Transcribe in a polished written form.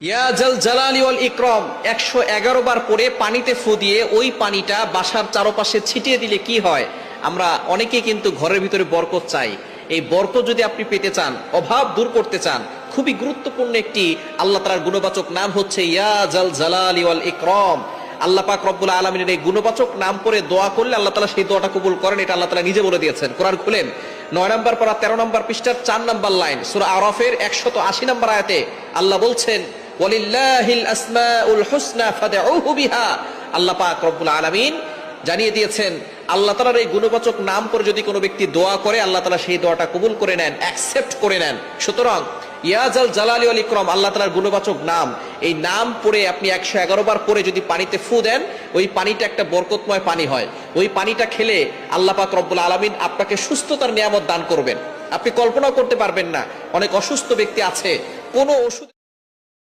ইয়া জাল জালালি ওয়াল ইকরাম 111 বার পরে পানিতে ফু দিয়ে ওই পানিটা বাসার চারপাশে ছিটিয়ে দিলে কি হয়? আমরা অনেকেই কিন্তু ঘরের ভিতরে বরকত চাই। এই বরকত যদি আপনি পেতে চান, অভাব দূর করতে চান, খুবই গুরুত্বপূর্ণ একটি আল্লাহ তাআলার গুণবাচক নাম হচ্ছে ইয়া জাল জালালি ওয়াল ইকরাম। আল্লাহ পাক রব্বুল আলামিনের এই গুণবাচক নাম করে দোয়া করলে আল্লাহ তাআলা সেই দোয়াটা কবুল করেন। এটা আল্লাহ তাআলা নিজে বলে দিয়েছেন। কোরআন খুলেন 9 নম্বর পারা 13 নম্বর পৃষ্ঠার 4 নম্বর লাইন, সূরা আরাফের 180 নম্বর আয়াতে আল্লাহ বলছেন ওয়ালিল্লাহিল আসমাউল হুসনা ফাদউহু বিহা। আল্লাহ পাক রব্বুল আলামিন জানিয়ে দিয়েছেন আল্লাহ তাআলার এই গুণবাচক নাম করে যদি কোনো ব্যক্তি দোয়া করে আল্লাহ তাআলা সেই দোয়াটা কবুল করে নেন, অ্যাকসেপ্ট করে নেন। সুতরাং ইয়া জাল জালালি ওয়াল ইকরাম আল্লাহ তাআলার গুণবাচক নাম, এই নাম পড়ে আপনি 111 বার পরে যদি পানিতে ফু দেন, ওই পানিটা একটা বরকতময় পানি হয়। ওই পানিটা খেলে আল্লাহ পাক রব্বুল আলামিন আপনাকে সুস্থতার নিয়ামত দান করবেন। আপনি কল্পনাও করতে পারবেন না। অনেক অসুস্থ ব্যক্তি আছে, কোনো ওষুধ